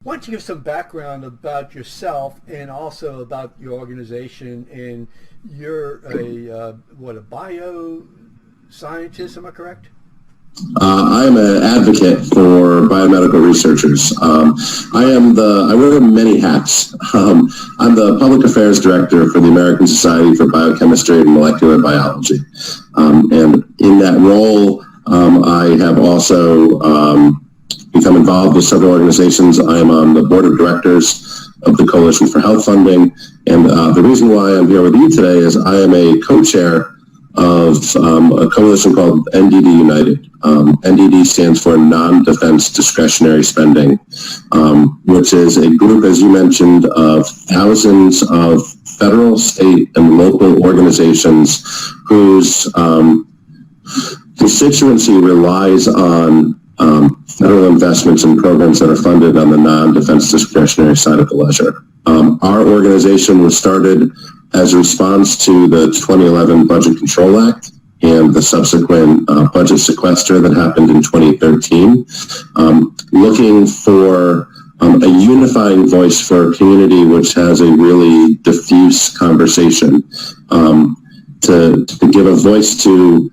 Why don't you give some background about yourself and also about your organization? And you're a bio scientist? Am I correct? I am an advocate for biomedical researchers. I wear many hats. I'm the public affairs director for the American Society for Biochemistry and Molecular Biology. And in that role, I have also become involved with several organizations. I am on the board of directors of the Coalition for Health Funding. And the reason why I'm here with you today is I am a co-chair of a coalition called NDDUnited. NDD stands for Non-Defense Discretionary Spending, which is a group, as you mentioned, of thousands of federal, state, and local organizations whose constituency relies on federal investments and programs that are funded on the non-defense discretionary side of the ledger. Our organization was started as a response to the 2011 Budget Control Act and the subsequent budget sequester that happened in 2013, looking for a unifying voice for a community which has a really diffuse conversation, to give a voice to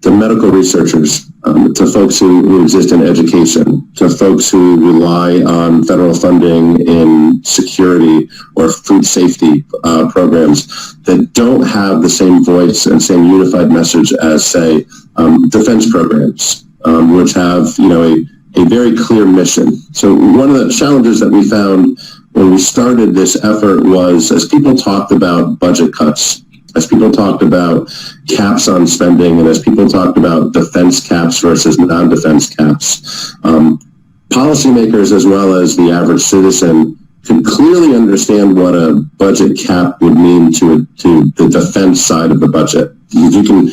medical researchers, to folks who exist in education, to folks who rely on federal funding in security or food safety programs that don't have the same voice and same unified message as, say, defense programs, which have, a very clear mission. So one of the challenges that we found when we started this effort was, as people talked about budget cuts, as people talked about caps on spending, and as people talked about defense caps versus non-defense caps, policymakers as well as the average citizen can clearly understand what a budget cap would mean to the defense side of the budget. You can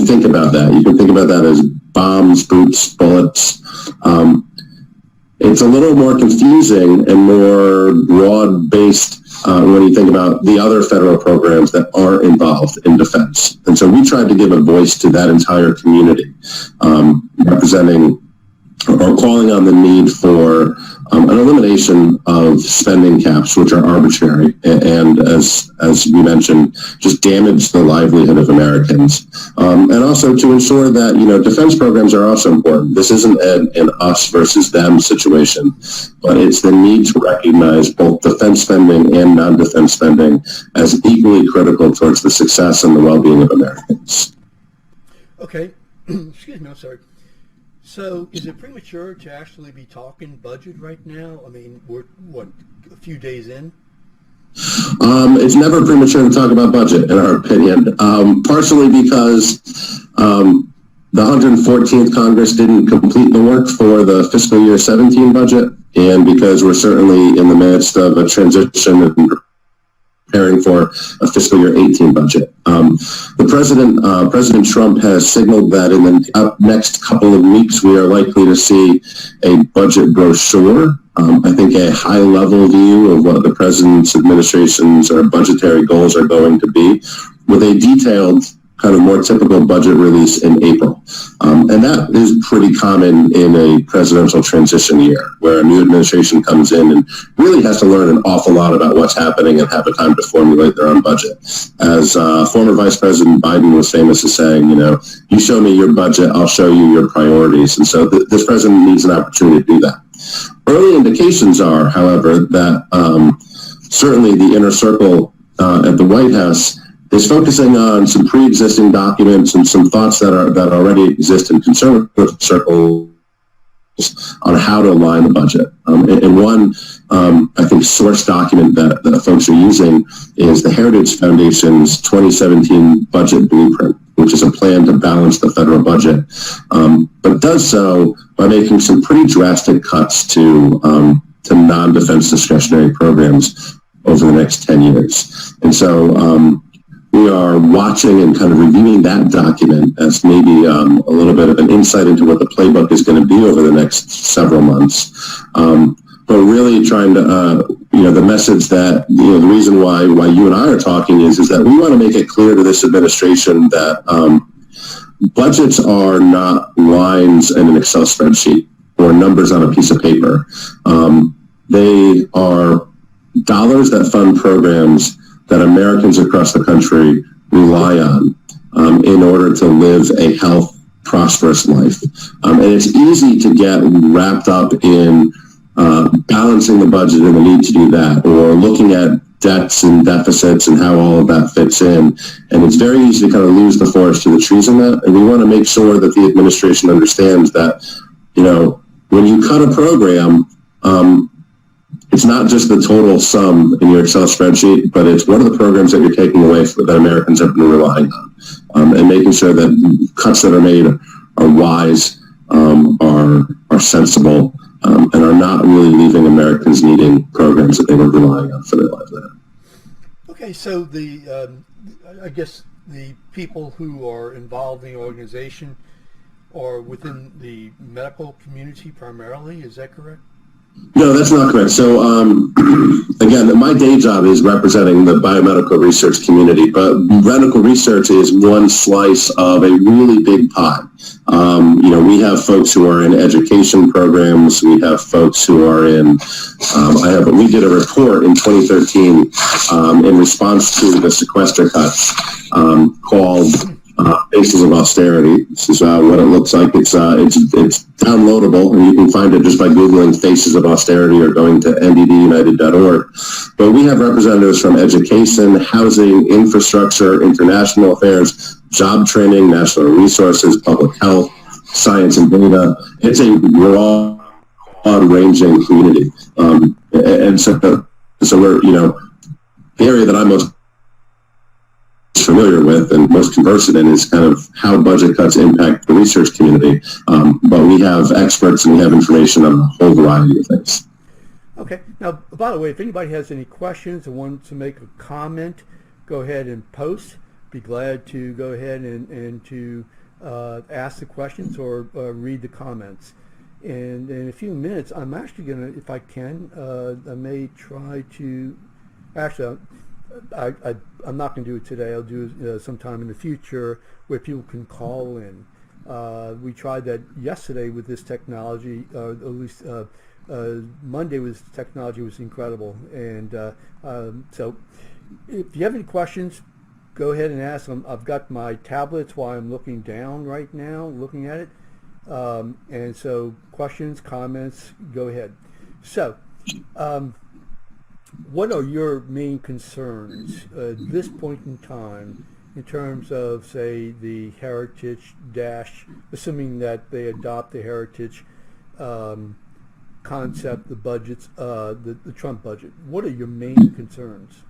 think about that. You can think about that as bombs, boots, bullets. It's a little more confusing and more broad-based when you think about the other federal programs that are involved in defense. And so we tried to give a voice to that entire community, representing or calling on the need for an elimination of spending caps, which are arbitrary and, as you mentioned, just damage the livelihood of Americans. And also to ensure that, defense programs are also important. This isn't an us versus them situation, but it's the need to recognize both defense spending and non-defense spending as equally critical towards the success and the well-being of Americans. Okay. Excuse me, I'm sorry. So is it premature to actually be talking budget right now? I mean, we're, a few days in? It's never premature to talk about budget, in our opinion, partially because the 114th Congress didn't complete the work for the fiscal year 17 budget, and because we're certainly in the midst of a transition and preparing for a fiscal year 18 budget. President Trump has signaled that in the next couple of weeks we are likely to see a budget brochure. I think a high-level view of what the president's administration's or budgetary goals are going to be, with a detailed, kind of more typical budget release in April. And that is pretty common in a presidential transition year, where a new administration comes in and really has to learn an awful lot about what's happening and have a time to formulate their own budget. As former Vice President Biden was famous as saying, you show me your budget, I'll show you your priorities. And so this president needs an opportunity to do that. Early indications are, however, that certainly the inner circle at the White House is focusing on some pre-existing documents and some thoughts that already exist in conservative circles on how to align the budget. And one, I think, source document that folks are using is the Heritage Foundation's 2017 budget blueprint, which is a plan to balance the federal budget, but does so by making some pretty drastic cuts to non-defense discretionary programs over the next 10 years. And so we are watching and kind of reviewing that document as maybe a little bit of an insight into what the playbook is going to be over the next several months. But really trying to, the message that, the reason why you and I are talking is that we want to make it clear to this administration that budgets are not lines in an Excel spreadsheet or numbers on a piece of paper. they are dollars that fund programs that Americans across the country rely on in order to live a prosperous life. And it's easy to get wrapped up in balancing the budget and the need to do that, or looking at debts and deficits and how all of that fits in. And it's very easy to kind of lose the forest to the trees in that. And we want to make sure that the administration understands that, when you cut a program, it's not just the total sum in your Excel spreadsheet, but it's what are the programs that you're taking away that Americans have been relying on, and making sure that cuts that are made are wise, are sensible, and are not really leaving Americans needing programs that they were relying on for their livelihood. Okay, so I guess the people who are involved in the organization are within the medical community primarily, is that correct? No, that's not correct. So, again, my day job is representing the biomedical research community, but medical research is one slice of a really big pie. We have folks who are in education programs. We have folks who are in, we did a report in 2013 in response to the sequester cuts called Faces of Austerity. This is what it looks like. It's downloadable, and you can find it just by Googling Faces of Austerity or going to NDDUnited.org. But we have representatives from education, housing, infrastructure, international affairs, job training, national resources, public health, science and data. It's a broad-ranging community. And so we're, the area that I'm most familiar with and most conversant in is kind of how budget cuts impact the research community. But we have experts and we have information on a whole variety of things. Okay. Now, by the way, if anybody has any questions or wants to make a comment, go ahead and post. Be glad to go ahead and to ask the questions or read the comments. And in a few minutes, I'm actually going to, if I can, I may try to, actually, I'm not going to do it today. I'll do it sometime in the future where people can call in. We tried that yesterday with this technology, at least Monday technology was incredible. And so if you have any questions, go ahead and ask them. I've got my tablets while I'm looking down right now, looking at it. And so questions, comments, go ahead. So what are your main concerns at this point in time in terms of, say, the Heritage assuming that they adopt the Heritage concept, the budgets, the Trump budget? What are your main concerns?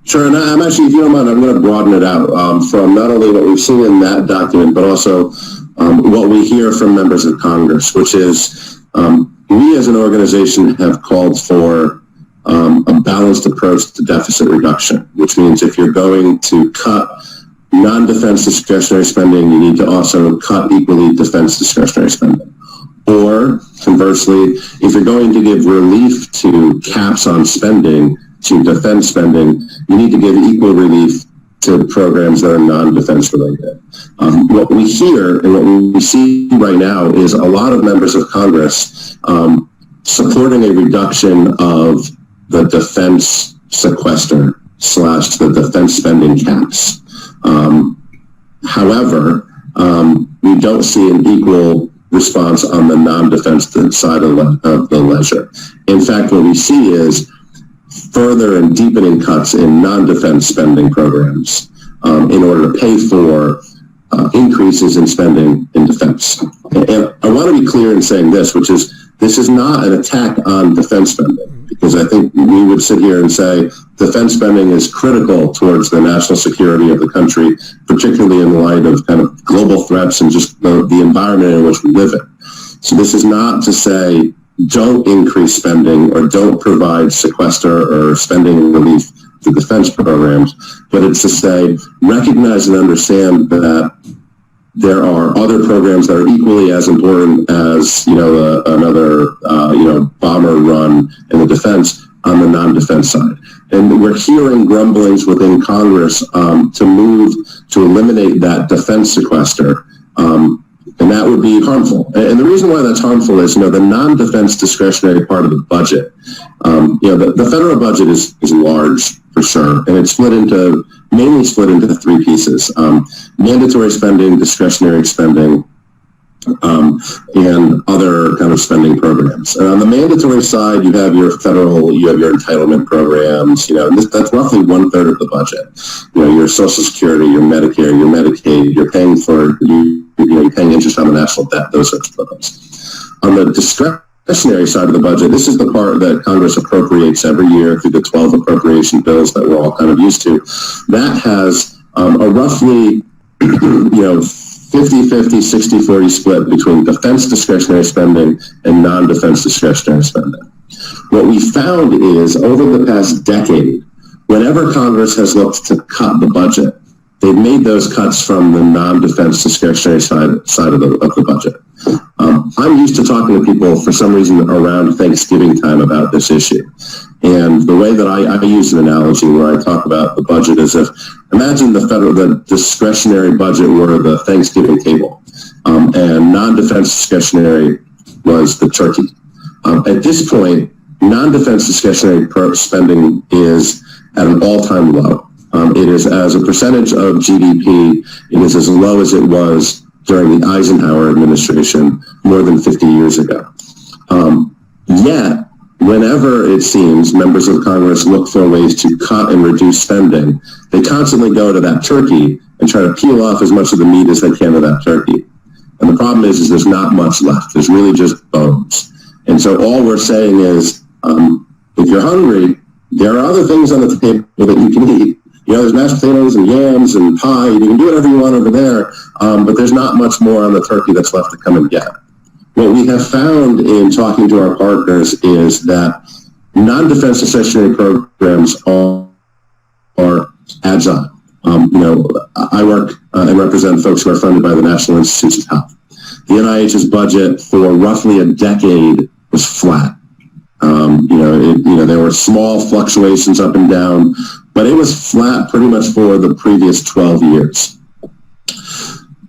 Sure, and I'm actually, if you don't mind, I'm going to broaden it out from not only what we've seen in that document, but also what we hear from members of Congress, which is we as an organization have called for a balanced approach to deficit reduction, which means if you're going to cut non-defense discretionary spending, you need to also cut equally defense discretionary spending. Or conversely, if you're going to give relief to caps on spending, to defense spending, you need to give equal relief to programs that are non-defense related. What we hear and what we see right now is a lot of members of Congress supporting a reduction of the defense sequester / the defense spending caps. However, we don't see an equal response on the non-defense side of the ledger. In fact, what we see is further and deepening cuts in non-defense spending programs in order to pay for increases in spending in defense. And I want to be clear in saying this, which is this is not an attack on defense spending, because I think we would sit here and say defense spending is critical towards the national security of the country, particularly in light of kind of global threats and just the environment in which we live in. So this is not to say don't increase spending or don't provide sequester or spending relief to defense programs, but it's to say recognize and understand that there are other programs that are equally as important as another bomber run in the defense on the non-defense side. And we're hearing grumblings within Congress to move to eliminate that defense sequester And that would be harmful. And the reason why that's harmful is, the non-defense discretionary part of the budget, the federal budget is large for sure, and it's mainly split into three pieces: mandatory spending, discretionary spending, and other kind of spending programs. And on the mandatory side, you have your entitlement programs, and that's roughly 1/3 of the budget. Your Social Security, your Medicare, your Medicaid, you're paying you're paying interest on the national debt, those sorts of programs. On the discretionary side of the budget, this is the part that Congress appropriates every year through the 12 appropriation bills that we're all kind of used to. That has a roughly, 50-50, 60-40 split between defense discretionary spending and non-defense discretionary spending. What we found is, over the past decade, whenever Congress has looked to cut the budget, they've made those cuts from the non-defense discretionary side of the budget. I'm used to talking to people for some reason around Thanksgiving time about this issue. And the way that I use an analogy where I talk about the budget is, imagine the discretionary budget were the Thanksgiving table, and non-defense discretionary was the turkey. At this point, non-defense discretionary spending is at an all-time low. It is, as a percentage of GDP, it is as low as it was during the Eisenhower administration more than 50 years ago. Yet, whenever it seems members of Congress look for ways to cut and reduce spending, they constantly go to that turkey and try to peel off as much of the meat as they can of that turkey. And the problem is there's not much left. There's really just bones. And so all we're saying is, if you're hungry, there are other things on the table that you can eat. There's mashed potatoes and yams and pie. You can do whatever you want over there, but there's not much more on the turkey that's left to come and get. What we have found in talking to our partners is that non-defense discretionary programs are agile. I work and represent folks who are funded by the National Institutes of Health. The NIH's budget for roughly a decade was flat. There were small fluctuations up and down, but it was flat pretty much for the previous 12 years.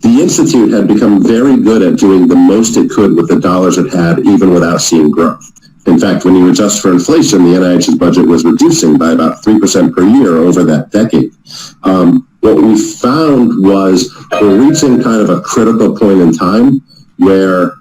The Institute had become very good at doing the most it could with the dollars it had, even without seeing growth. In fact, when you adjust for inflation, the NIH's budget was reducing by about 3% per year over that decade. What we found was we're reaching kind of a critical point in time where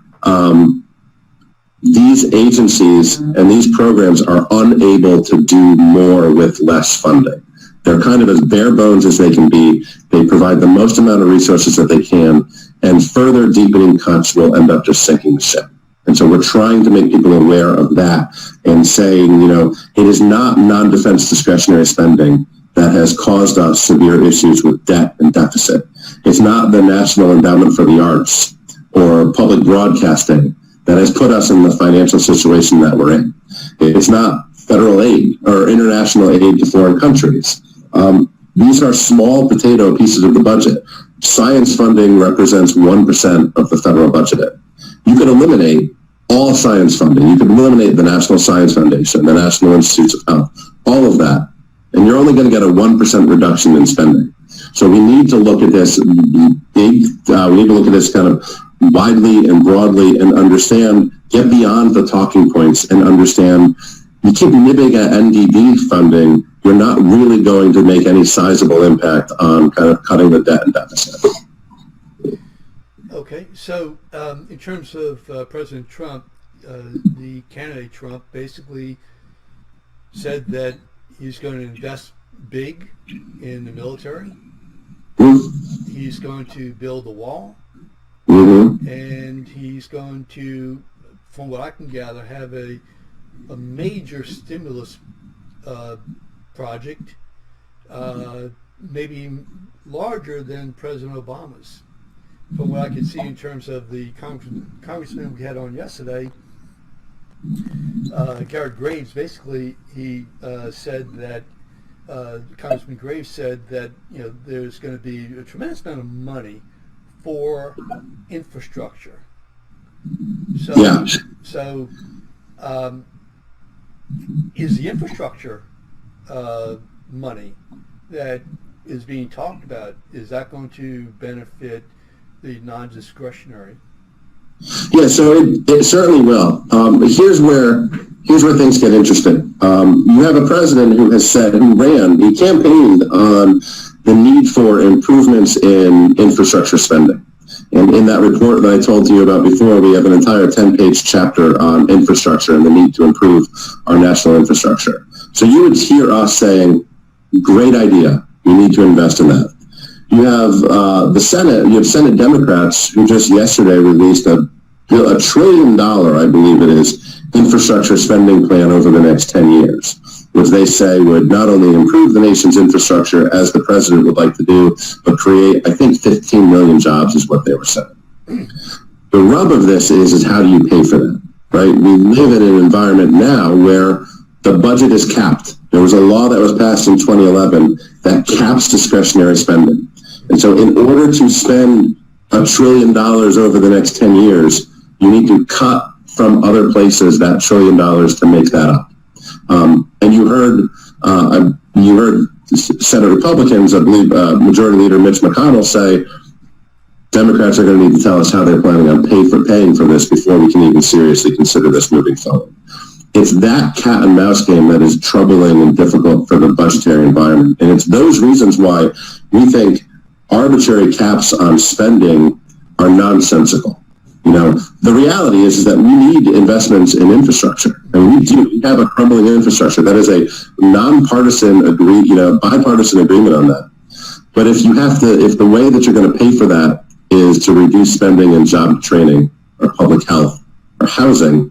these agencies and these programs are unable to do more with less funding. They're kind of as bare bones as they can be. They provide the most amount of resources that they can, and further deepening cuts will end up just sinking the ship. And so we're trying to make people aware of that and saying, it is not non-defense discretionary spending that has caused us severe issues with debt and deficit. It's not the National Endowment for the Arts or public broadcasting that has put us in the financial situation that we're in. It's not federal aid or international aid to foreign countries. These are small potato pieces of the budget. Science funding represents 1% of the federal budget. You could eliminate all science funding. You could eliminate the National Science Foundation, the National Institutes of Health, all of that, and you're only going to get a 1% reduction in spending. So we need to look at this kind of widely and broadly and understand, get beyond the talking points and understand you keep nibbing at NDD funding, you're not really going to make any sizable impact on kind of cutting the debt and deficit. Okay, so in terms of President Trump, the candidate Trump basically said that he's going to invest big in the military. Mm-hmm. He's going to build a wall. Mm-hmm. And he's going to, from what I can gather, have a major stimulus project, maybe larger than President Obama's. From what I can see in terms of the congressman we had on yesterday, Garrett Graves, basically he said that Congressman Graves said that there's going to be a tremendous amount of money for infrastructure. So, yeah. So is the infrastructure money that is being talked about, is that going to benefit the non-discretionary? Yeah, so it certainly will. Here's where things get interesting. You have a president who has said, he campaigned on the need for improvements in infrastructure spending. And in that report that I told you about before, we have an entire 10-page chapter on infrastructure and the need to improve our national infrastructure. So you would hear us saying, great idea, we need to invest in that. You have the Senate, you have Senate Democrats who just yesterday released a $1 trillion, I believe it is, infrastructure spending plan over the next 10 years, which they say would not only improve the nation's infrastructure as the president would like to do, but create, I think, 15 million jobs is what they were saying. The rub of this is how do you pay for that, right? We live in an environment now where the budget is capped. There was a law that was passed in 2011 that caps discretionary spending. And so in order to spend $1 trillion over the next 10 years, you need to cut from other places that $1 trillion to make that up. And you heard Senate Republicans, I believe Majority Leader Mitch McConnell say, Democrats are going to need to tell us how they're planning on paying for this before we can even seriously consider this moving forward. It's that cat and mouse game that is troubling and difficult for the budgetary environment. And it's those reasons why we think arbitrary caps on spending are nonsensical. You know, the reality is that we need investments in infrastructure, and we do. We have a crumbling infrastructure. That is a bipartisan agreement on that. But if the way that you're going to pay for that is to reduce spending in job training or public health or housing,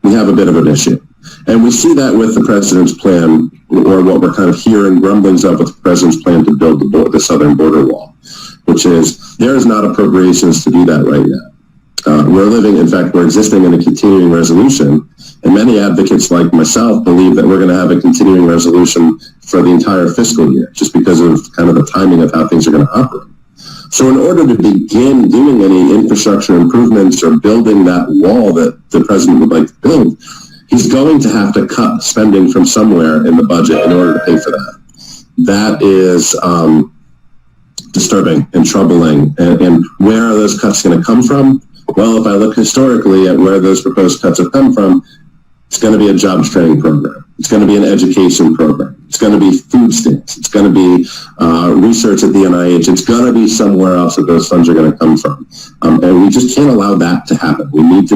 we have a bit of an issue. And we see that with the president's plan, or what we're kind of hearing grumblings of with the president's plan to build the southern border wall, which is there is not appropriations to do that right now. We're existing in a continuing resolution, and many advocates like myself believe that we're going to have a continuing resolution for the entire fiscal year, just because of kind of the timing of how things are going to operate. So in order to begin doing any infrastructure improvements or building that wall that the president would like to build, he's going to have to cut spending from somewhere in the budget in order to pay for that. That is disturbing and troubling. And where are those cuts going to come from? Well, if I look historically at where those proposed cuts have come from, it's going to be a jobs training program. It's going to be an education program. It's going to be food stamps. It's going to be research at the NIH. It's going to be somewhere else that those funds are going to come from. And we just can't allow that to happen. We need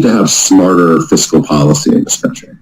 to have smarter fiscal policy in this country.